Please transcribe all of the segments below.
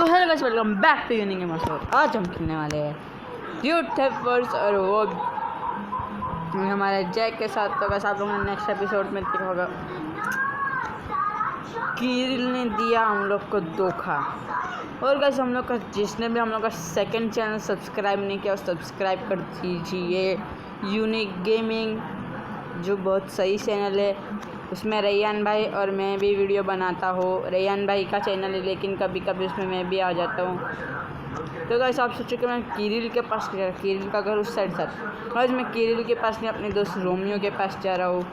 तो hello guys, welcome back to unique gamers. और आज हम खेलने वाले हैं ड्यूड थेपर्स और वो हमारे जैक के साथ। तो गाइस आप लोगों ने नेक्स्ट एपिसोड में देखा होगा, कीरिल ने दिया हम लोग को धोखा। और गाइस हम लोग का जिसने भी हम लोग का सेकंड चैनल सब्सक्राइब नहीं किया, सब्सक्राइब कर दीजिए। यूनिक गेमिंग जो बहुत सही चैनल है, उसमें रैयान भाई और मैं भी वीडियो बनाता हूँ। रैयान भाई का चैनल है, लेकिन कभी कभी उसमें मैं भी आ जाता हूँ। तो गाइस आप सोचो कि मैं कीरिल के पास गया, कीरिल का घर उस साइड था। आज मैं कीरिल के पास नहीं, अपने दोस्त रोमियो के पास जा रहा हूँ।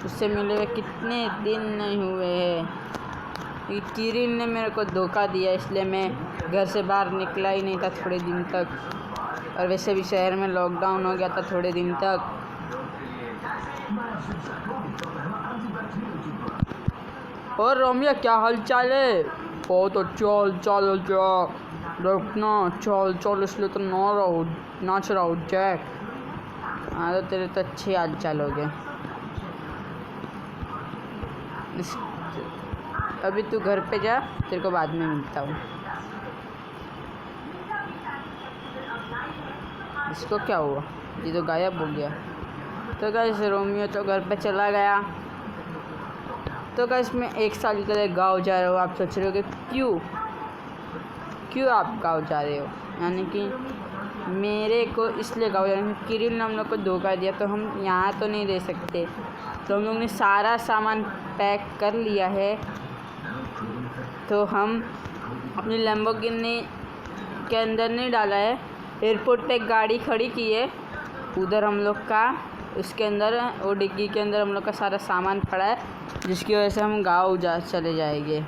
उससे मिले हुए कितने दिन नहीं हुए हैं। कीरिल ने मेरे को धोखा दिया, इसलिए मैं घर से बाहर निकला ही नहीं था थोड़े दिन तक। और वैसे भी शहर में लॉकडाउन हो गया था थोड़े दिन तक। और रोमियो क्या हाल चाल है? बहुत अच्छा हाल चाल है जैक, देखना अच्छा हाल चाल, इसलिए तो नाच रहा हूँ जैक। हाँ तो तेरे तो अच्छे हाल चाल हो गए। अभी तू घर पे जा, तेरे को बाद में मिलता हूँ। इसको क्या हुआ? ये तो गायब हो गया। तो गाइस रोमियो तो घर पे चला गया। तो गाइस मैं 1 साल के लिए गाँव जा रहा हूँ। आप सोच रहे हो कि क्यों आप गाँव जा रहे हो? यानी कि मेरे को इसलिए गाँव जाना, कीरिल ने हम लोग को धोखा दिया, तो हम यहाँ तो नहीं रह सकते। तो हम लोग ने सारा सामान पैक कर लिया है। तो हम अपनी लैम्बोर्गिनी के अंदर नहीं डाला है, एयरपोर्ट पे एक गाड़ी खड़ी की है उधर हम लोग का, उसके अंदर वो डिग्गी के अंदर हम लोग का सारा सामान पड़ा है, जिसकी वजह से हम गाँव चले जाएंगे।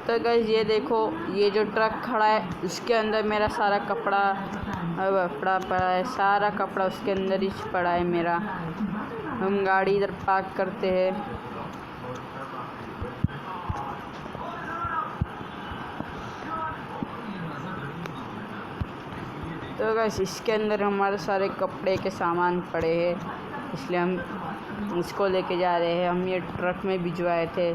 तो गाइस ये देखो, ये जो ट्रक खड़ा है उसके अंदर मेरा सारा कपड़ा पड़ा है, सारा कपड़ा उसके अंदर ही पड़ा है मेरा। हम गाड़ी इधर पार्क करते हैं। तो गाइस इसके अंदर हमारे सारे कपड़े के सामान पड़े हैं, इसलिए हम इसको लेके जा रहे हैं। हम ये ट्रक में भिजवाए थे।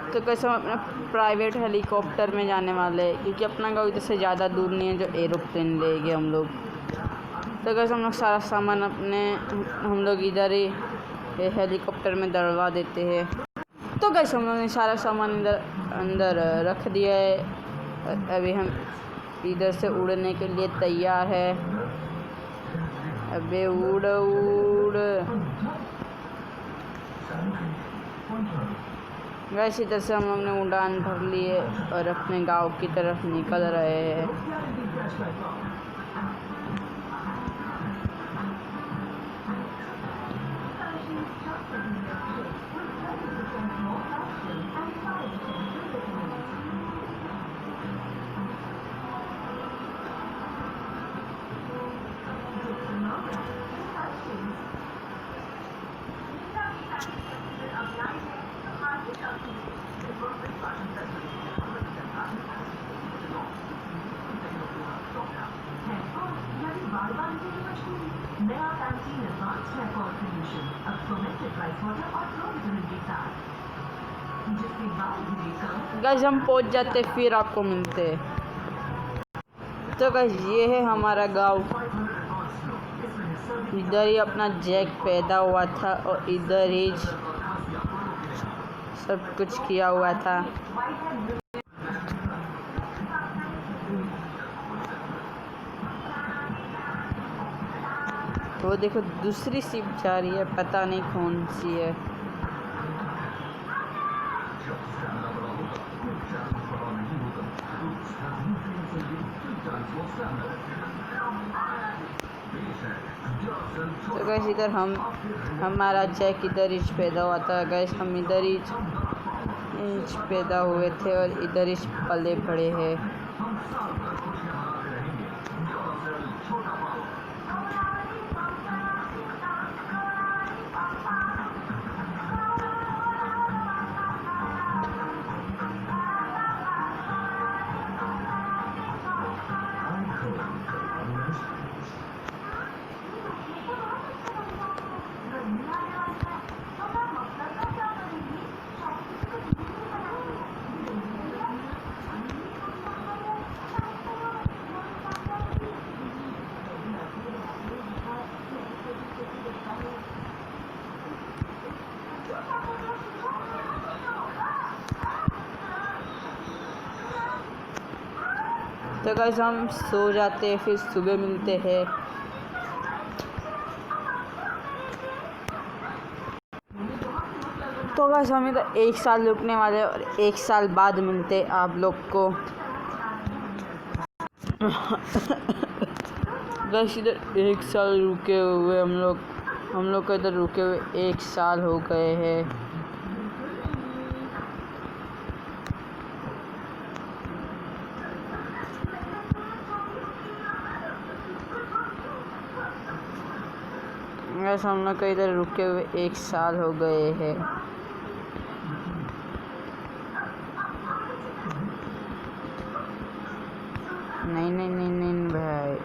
तो कैसे हम अपना प्राइवेट हेलीकॉप्टर में जाने वाले हैं, क्योंकि अपना गाँव इधर से ज़्यादा दूर नहीं है जो एरोप्लेन लेंगे हम लोग। तो कैसे हम लोग सारा सामान हम लोग इधर ही हेलीकॉप्टर में दड़वा देते हैं। तो कैसे हम लोग ने सारा सामान अंदर रख दिया है। अभी हम इधर से उड़ने के लिए तैयार है। अबे उड़ वैसे इधर से हम लोग ने उड़ान भर ली है और अपने गांव की तरफ निकल रहे हैं। गाइस हम पहुंच जाते, फिर आपको मिलते हैं। तो गाइस ये है हमारा गांव। इधर ही अपना जैक पैदा हुआ था और इधर ही सब कुछ किया हुआ था। वो देखो दूसरी शिप जा रही है, पता नहीं कौन सी है। तो गैस इधर हमारा जैक इधर ही पैदा हुआ था। गैस हम इधर ही पैदा हुए थे और इधर ही पले बड़े हैं। तो गाइस हम सो जाते हैं, फिर सुबह मिलते हैं। तो गाइस हम इधर 1 साल रुकने वाले हैं और 1 साल बाद मिलते हैं आप लोग को। गाइस इधर 1 साल रुके हुए हम लोग को इधर रुके हुए 1 साल हो गए हैं। गाइस हम लोग को इधर रुके हुए 1 साल हो गए हैं। नहीं भाई।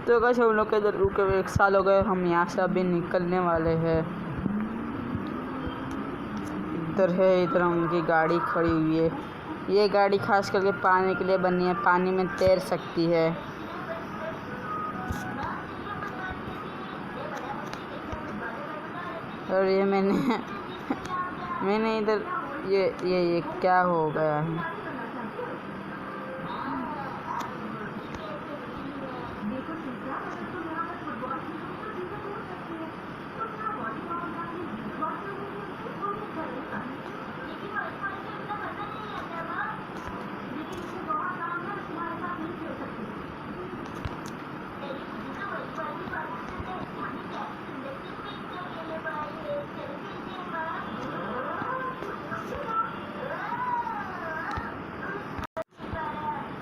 तो गाइस हम लोग के इधर रुके हुए 1 साल हो गए। हम यहाँ से अभी निकलने वाले हैं। इधर उनकी गाड़ी खड़ी हुई है। ये गाड़ी खास करके पानी के लिए बनी है, पानी में तैर सकती है। और ये मैंने इधर ये क्या हो गया है।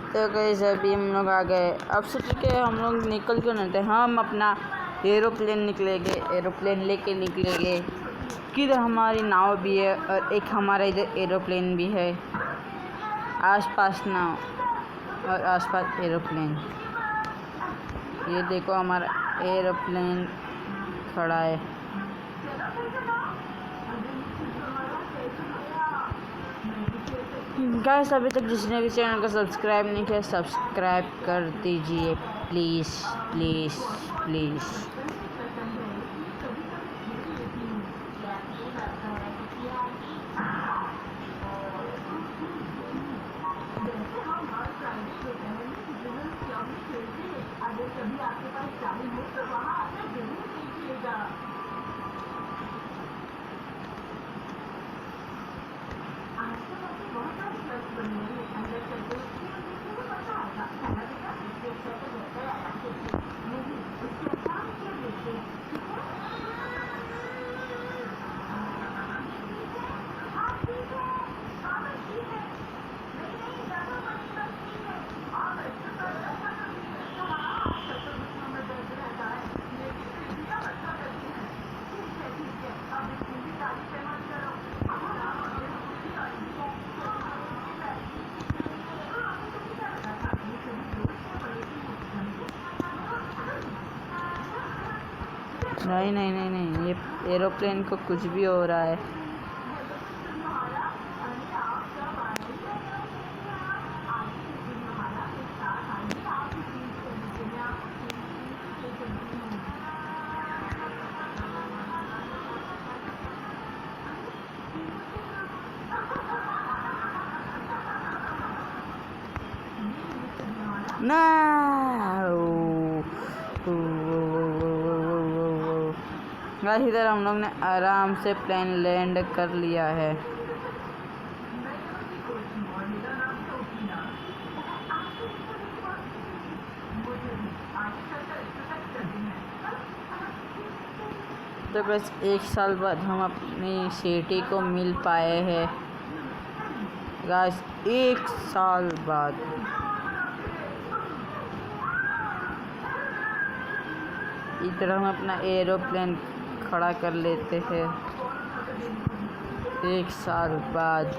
तो गाइस अभी हम लोग आ गए। अब सोच के हम लोग निकल क्यों नहीं थे, हम अपना एरोप्लेन लेके निकलेंगे। किधर हमारी नाव भी है और एक हमारा इधर एरोप्लेन भी है। आसपास नाव और आसपास एरोप्लेन। ये देखो हमारा एरोप्लेन खड़ा है। गाइस अभी तक जिसने भी चैनल को सब्सक्राइब नहीं किया, सब्सक्राइब कर दीजिए प्लीज़ प्लीज़ प्लीज़। नहीं, ये एरोप्लेन को कुछ भी हो रहा है। गाइस इधर हम लोग ने आराम से प्लेन लैंड कर लिया है। तो बस 1 साल बाद हम अपनी सिटी को मिल पाए हैं गाइस। 1 साल बाद इधर हम अपना एरोप्लेन खड़ा कर लेते हैं। 1 साल बाद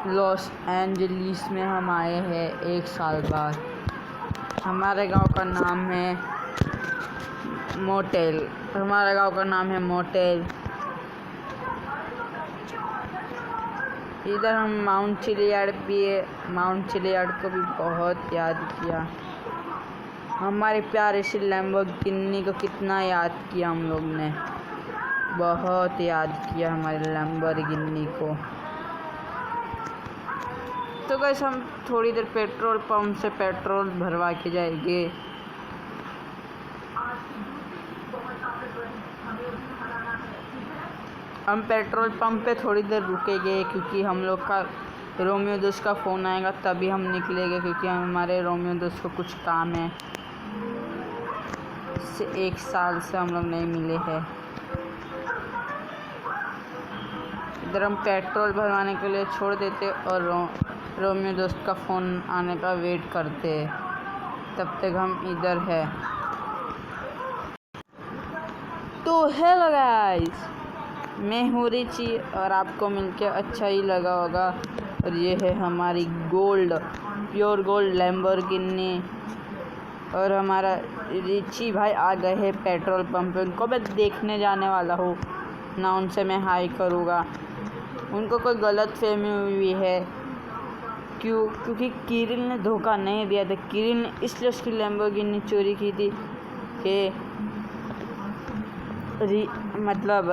लॉस एंजलिस में हम आए हैं। 1 साल बाद हमारे गांव का नाम है मोटेल, हमारे गांव का नाम है मोटेल। इधर हम माउंट चिलियाड भी है, माउंट चिलियाड को भी बहुत याद किया। हमारे प्यारे से लैम्बोर्गिनी को कितना याद किया हम लोग ने, बहुत याद किया हमारे लैम्बोर्गिनी को। तो गाइस हम थोड़ी देर पेट्रोल पंप से पेट्रोल भरवा के जाएंगे। हम पेट्रोल पंप पे थोड़ी देर रुकेंगे क्योंकि हम लोग का रोमियो दोस्त का फ़ोन आएगा तभी हम निकलेंगे, क्योंकि हमारे रोमियो दोस्त को कुछ काम है। इससे 1 साल से हम लोग नहीं मिले हैं। इधर हम पेट्रोल भरवाने के लिए छोड़ देते और रोमियो दोस्त का फ़ोन आने का वेट करते, तब तक हम इधर है। तो हेलो गाइस, मैं हूँ रिची और आपको मिलके अच्छा ही लगा होगा। और ये है हमारी गोल्ड, प्योर गोल्ड लैम्बोर्गिनी। और हमारा रिची भाई आ गए हैं पेट्रोल पंप पे। उनको मैं देखने जाने वाला हूँ ना, उनसे मैं हाई करूँगा। उनको कोई गलत फहमी हुई है क्योंकि किरिल ने धोखा नहीं दिया था। किरिल ने इसलिए उसकी लैम्बोर्गिनी चोरी की थी कि मतलब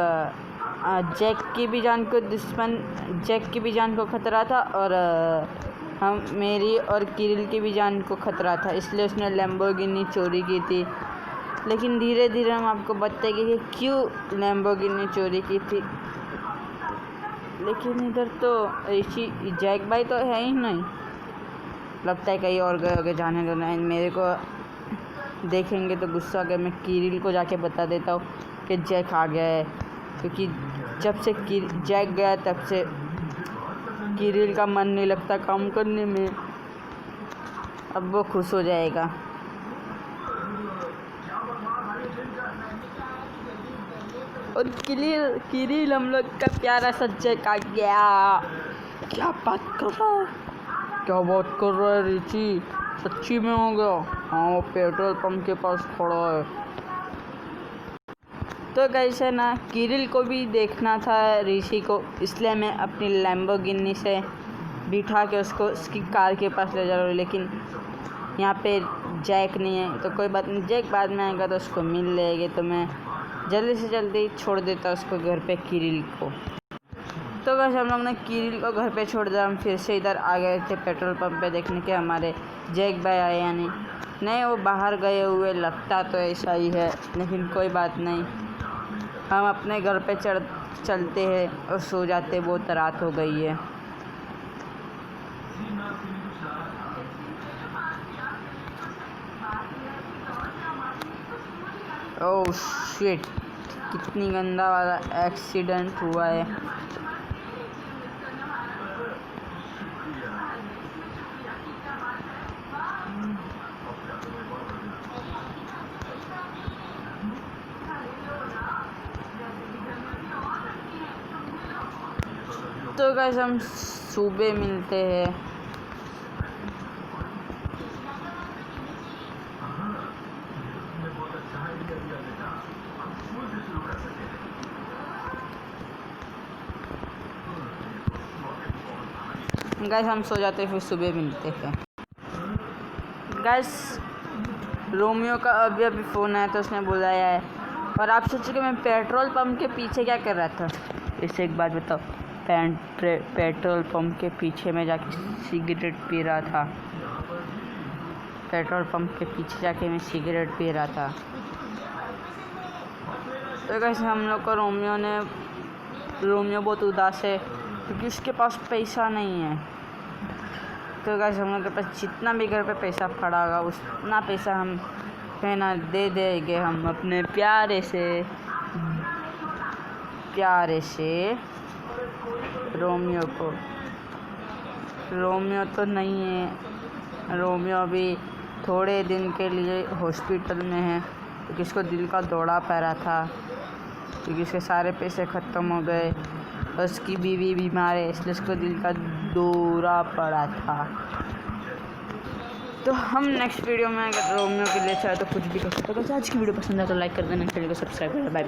जैक की भी जान को जैक की भी जान को खतरा था और मेरी और किरिल की भी जान को खतरा था, इसलिए उसने लैम्बोर्गिनी चोरी की थी। लेकिन धीरे धीरे हम आपको बताएंगे कि क्यों लैम्बोर्गिनी चोरी की थी। लेकिन इधर तो ऐसी जैक भाई तो है ही नहीं, लगता है कहीं और गए होगे। जाने दो ना, मेरे को देखेंगे तो गुस्सा आ गया। मैं किरिल को जाके बता देता हूँ कि जैक आ गया है, क्योंकि जब से जैक गया तब से किरिल का मन नहीं लगता काम करने में। अब वो खुश हो जाएगा। और किरिल हम लोग का प्यारा सा जैक आ गया। क्या बात कर रहा है रिची, सच्ची में हो गया? हाँ, वो पेट्रोल पंप के पास खड़ा है। तो गाइस है ना, किरिल को भी देखना था ऋषि को, इसलिए मैं अपनी लैम्बोर्गिनी से बिठा के उसको उसकी कार के पास ले जा रहा हूँ। लेकिन यहाँ पे जैक नहीं है, तो कोई बात नहीं, जैक बाद में आएगा तो उसको मिल लेंगे। तो मैं जल्दी से जल्दी छोड़ देता उसको घर पे, किरिल को। तो बस हम लोग ने किरिल को घर पे छोड़ दिया। हम फिर से इधर आ गए थे पेट्रोल पंप पे देखने के हमारे जैक भाई आए या नहीं। वो बाहर गए हुए लगता तो ऐसा ही है, लेकिन कोई बात नहीं। हम अपने घर पे चलते हैं और सो जाते, बहुत रात हो गई है। ओह शिट, कितनी गंदा वाला एक्सीडेंट हुआ है। तो गाइस हम सुबह मिलते हैं। गाइस हम सो जाते हैं, फिर सुबह मिलते हैं। गाइस रोमियो का अभी फ़ोन आया तो उसने बुलाया है। और आप सोचो कि मैं पेट्रोल पंप के पीछे क्या कर रहा था। इससे एक बात बताओ, पेट्रोल पंप के पीछे मैं जाके सिगरेट पी रहा था। पेट्रोल पंप के पीछे जाके मैं सिगरेट पी रहा था। तो कैसे हम लोग को रोमियो बहुत उदास है क्योंकि उसके पास पैसा नहीं है। तो कैसे हम लोग के पास जितना भी घर पे पैसा पड़ा होगा उतना पैसा हम है ना दे देंगे हम अपने प्यारे से रोमियो को। रोमियो तो नहीं है, रोमियो अभी थोड़े दिन के लिए हॉस्पिटल में है क्योंकि उसको दिल का दौरा पड़ा था, क्योंकि उसके सारे पैसे ख़त्म हो गए। उसकी बीवी बीमार है इसलिए उसको दिल का दौरा पड़ा था। तो हम नेक्स्ट वीडियो में अगर रोमियो के लिए चाहे तो कुछ भी कर सकते हैं। अगर आज की वीडियो पसंद है तो लाइक कर देना, चैनल को सब्सक्राइब करना। बाय।